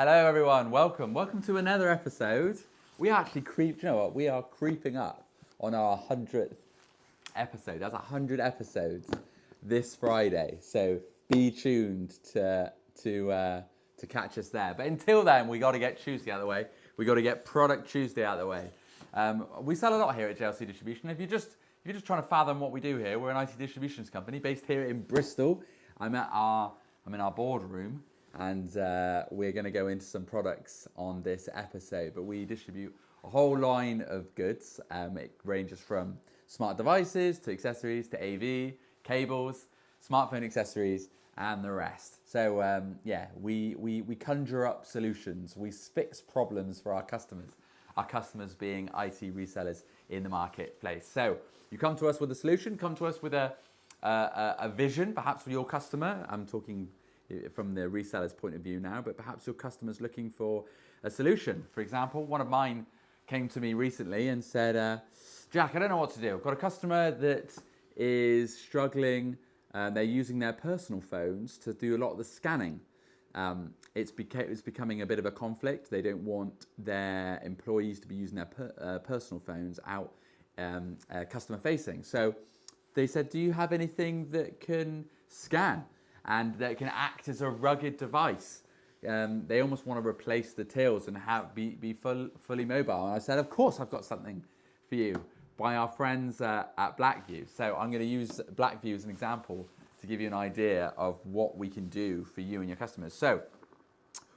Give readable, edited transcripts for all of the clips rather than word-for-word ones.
Hello everyone, welcome to another episode. We actually you know what, we are creeping up on our 100th episode. That's 100 episodes this Friday, so be tuned to catch us there. But until then, we got to get Tuesday out of the way. We got to get Product Tuesday out of the way. We sell a lot here at JLC Distribution. If you're just trying to fathom what we do here, we're an IT distributions company based here in Bristol. I'm in our boardroom. And we're going to go into some products on this episode, but we distribute a whole line of goods. It ranges from smart devices to accessories to AV, cables, smartphone accessories, and the rest. So we conjure up solutions. We fix problems for our customers being IT resellers in the marketplace. So you come to us with a solution, come to us with a vision, perhaps for your customer. I'm talking from the reseller's point of view now, but perhaps your customer's looking for a solution. For example, one of mine came to me recently and said, Jack, I don't know what to do. I've got a customer that is struggling. They're using their personal phones to do a lot of the scanning. It's becoming a bit of a conflict. They don't want their employees to be using their personal phones out customer facing. So they said, do you have anything that can scan and that can act as a rugged device? They almost want to replace the tills and be fully mobile. And I said, of course, I've got something for you by our friends at Blackview. So I'm going to use Blackview as an example to give you an idea of what we can do for you and your customers. So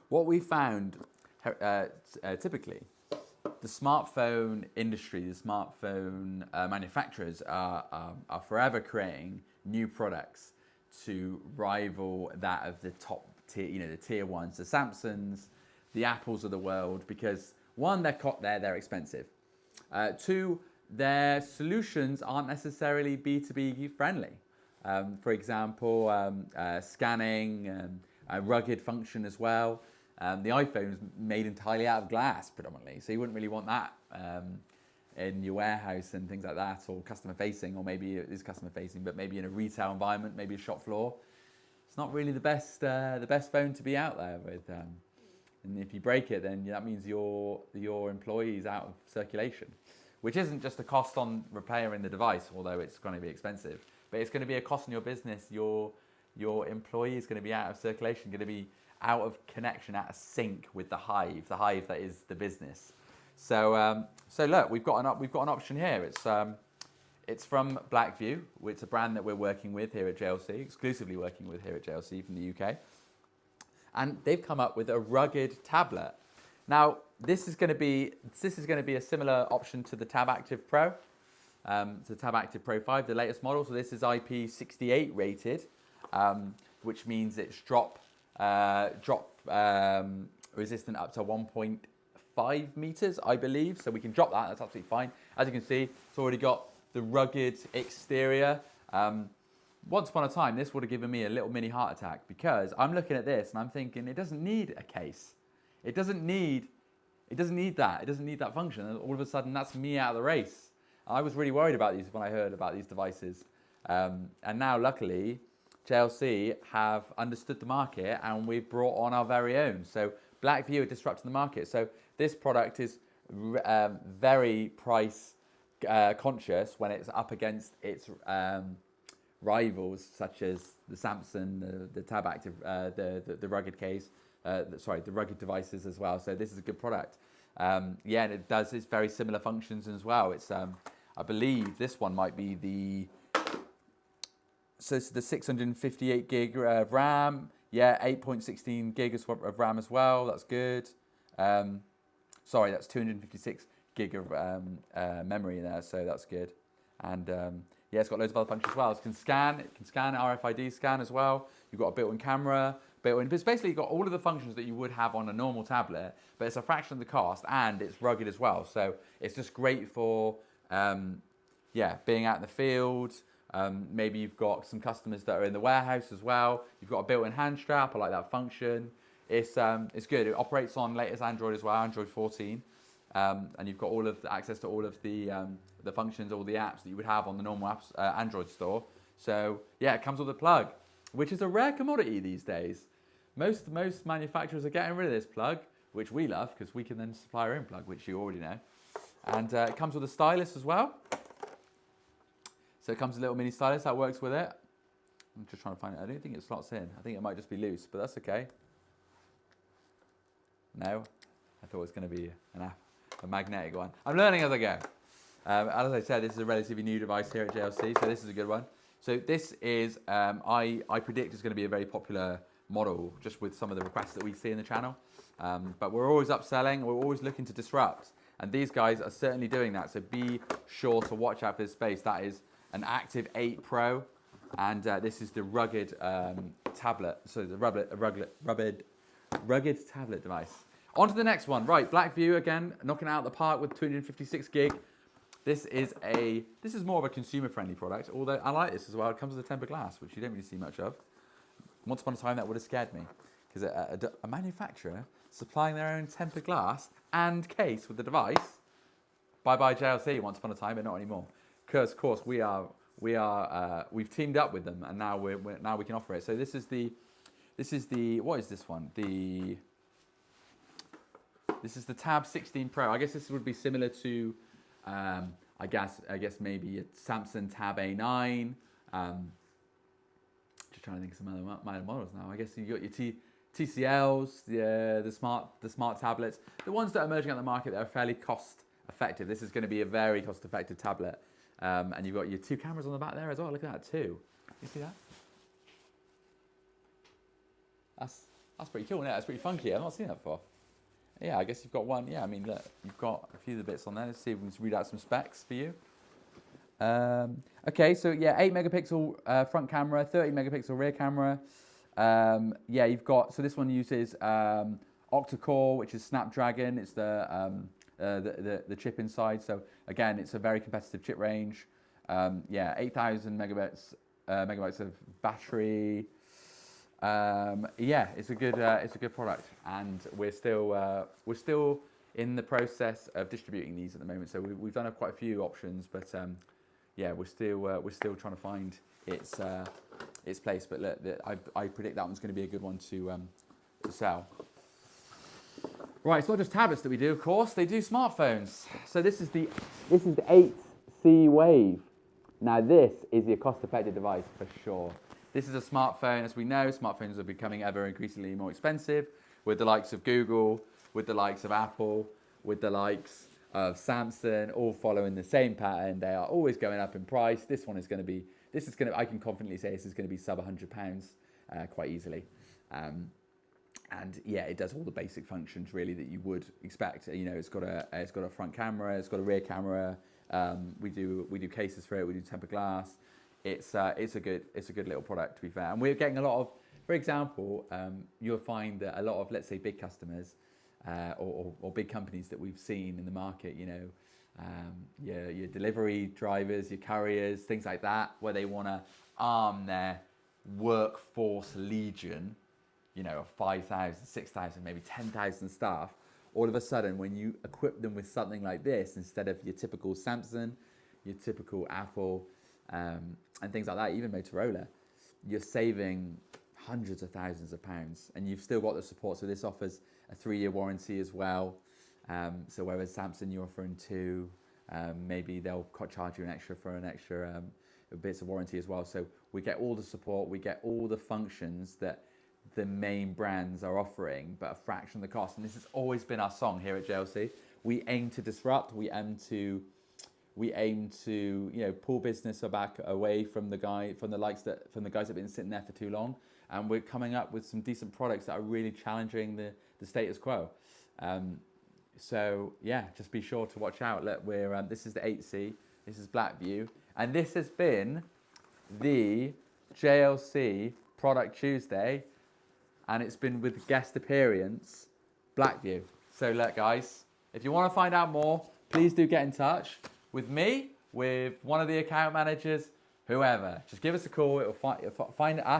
what we found, typically, the smartphone industry, the smartphone manufacturers are forever creating new products to rival that of the top tier, the tier ones, the Samsungs, the Apples of the world, because one, they're expensive. Two, their solutions aren't necessarily B2B friendly. For example, scanning, rugged function as well. The iPhone is made entirely out of glass predominantly, so you wouldn't really want that in your warehouse and things like that, or customer facing, or maybe it is customer facing, but maybe in a retail environment, maybe a shop floor. It's not really the best phone to be out there with. And if you break it, then that means your employee is out of circulation, which isn't just a cost on repairing the device, although it's going to be expensive, but it's going to be a cost on your business. Your employee is going to be out of circulation, going to be out of connection, out of sync with the hive that is the business. So look, we've got an option here. It's from Blackview. It's a brand that we're working with here at JLC, exclusively working with here at JLC from the UK. And they've come up with a rugged tablet. Now, this is going to be a similar option to the Tab Active Pro. It's the Tab Active Pro 5, the latest model. So this is IP68 rated, which means it's drop resistant up to 1.5 meters, I believe. So we can drop that. That's absolutely fine. As you can see, it's already got the rugged exterior. Once upon a time, this would have given me a little mini heart attack, because I'm looking at this and I'm thinking it doesn't need a case. It doesn't need that. It doesn't need that function. And all of a sudden, that's me out of the race. I was really worried about these when I heard about these devices. And now, luckily, JLC have understood the market and we've brought on our very own. So Blackview are disrupting the market. So this product is very price conscious when it's up against its rivals, such as the Samsung, the Tab Active, the rugged case, the rugged devices as well. So this is a good product. And it does its very similar functions as well. It's I believe this one might be it's the 658 gig of RAM. 8.16 gig of RAM as well. That's good. That's 256 gig of memory in there, so that's good. And it's got loads of other functions as well. It can scan RFID scan as well. You've got a built-in camera, but it's basically got all of the functions that you would have on a normal tablet, but it's a fraction of the cost, and it's rugged as well. So it's just great for being out in the field. Maybe you've got some customers that are in the warehouse as well. You've got a built-in hand strap. I like that function. It's good. It operates on latest Android as well, Android 14. And you've got access to all of the functions, all the apps that you would have on the normal Android store. So it comes with a plug, which is a rare commodity these days. most manufacturers are getting rid of this plug, which we love because we can then supply our own plug, which you already know. And it comes with a stylus as well. So it comes with a little mini stylus that works with it. I'm just trying to find it. I don't think it slots in. I think it might just be loose, but that's okay. No, I thought it was going to be a magnetic one. I'm learning as I go. As I said, this is a relatively new device here at JLC, so this is a good one. So this is, I predict is going to be a very popular model, just with some of the requests that we see in the channel. But we're always upselling, we're always looking to disrupt. And these guys are certainly doing that, so be sure to watch out for this space. That is an Active 8 Pro, and this is the rugged tablet, so the rugged tablet device. On to the next one. Right, Blackview again, knocking it out of the park with 256 gig. This is more of a consumer-friendly product, although I like this as well. It comes with a tempered glass, which you don't really see much of. Once upon a time, that would have scared me, because a manufacturer supplying their own tempered glass and case with the device. Bye-bye JLC once upon a time, but not anymore. Because of course we've teamed up with them, and now we can offer it. So this is the what is this one? This is the Tab 16 Pro. I guess this would be similar to I guess maybe a Samsung Tab A9. Just trying to think of some other models now. I guess you got your TCLs, the smart tablets, the ones that are emerging on the market that are fairly cost effective. This is going to be a very cost effective tablet, and you've got your 2 cameras on the back there as well. Look at that too. You see that? That's pretty cool. Yeah, that's pretty funky. I've not seen that before. Yeah, I guess you've got one. Yeah, I mean, look, you've got a few of the bits on there. Let's see if we can read out some specs for you. Okay, so yeah, 8 megapixel front camera, 30 megapixel rear camera. Yeah, you've got, so this one uses octa-core, which is Snapdragon. It's the chip inside. So again, it's a very competitive chip range. Yeah, 8,000 megabytes of battery. Yeah, it's a good product, and we're still in the process of distributing these at the moment. So we've done quite a few options, but yeah, we're still trying to find its place. But look, I predict that one's going to be a good one to sell. Right, it's not just tablets that we do, of course. They do smartphones. So this is the 8C Wave. Now this is your cost-effective device for sure. This is a smartphone. As we know, smartphones are becoming ever increasingly more expensive, with the likes of Google, with the likes of Apple, with the likes of Samsung, all following the same pattern. They are always going up in price. This one is going to be, I can confidently say this is going to be sub £100 quite easily. And yeah, it does all the basic functions really that you would expect. You know, it's got a front camera, it's got a rear camera. We do cases for it. We do tempered glass. It's a good little product, to be fair. And we're getting a lot of, for example, you'll find that a lot of, let's say, big customers or big companies that we've seen in the market, you know, your delivery drivers, your carriers, things like that, where they want to arm their workforce legion, you know, of 5,000, 6,000, maybe 10,000 staff. All of a sudden, when you equip them with something like this, instead of your typical Samsung, your typical Apple, and things like that, even Motorola, you're saving hundreds of thousands of pounds, and you've still got the support. So this offers a 3-year warranty as well. So whereas Samsung you're offering 2, maybe they'll charge you an extra bits of warranty as well. So we get all the support, we get all the functions that the main brands are offering, but a fraction of the cost. And this has always been our song here at JLC. We aim to disrupt. We aim to pull business back away from the guys that have been sitting there for too long, and we're coming up with some decent products that are really challenging the status quo. So yeah, just be sure to watch out. Look, this is the 8C, this is Blackview, and this has been the JLC Product Tuesday, and it's been with guest appearance Blackview. So look, guys, if you want to find out more, please do get in touch with me, with one of the account managers, whoever. Just give us a call. Ask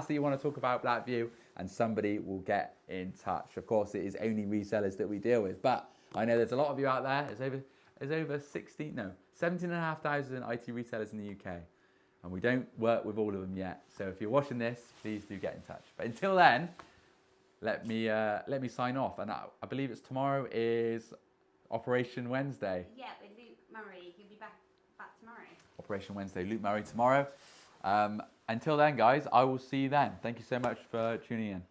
that you want to talk about Blackview, and somebody will get in touch. Of course, it is only resellers that we deal with, but I know there's a lot of you out there. There's over 17,500 IT resellers in the UK, and we don't work with all of them yet. So if you're watching this, please do get in touch. But until then, let me sign off. And I believe it's tomorrow is Operation Wednesday. Yeah, with Luke Murray. He'll be back tomorrow. Operation Wednesday, Luke Murray tomorrow. Until then, guys, I will see you then. Thank you so much for tuning in.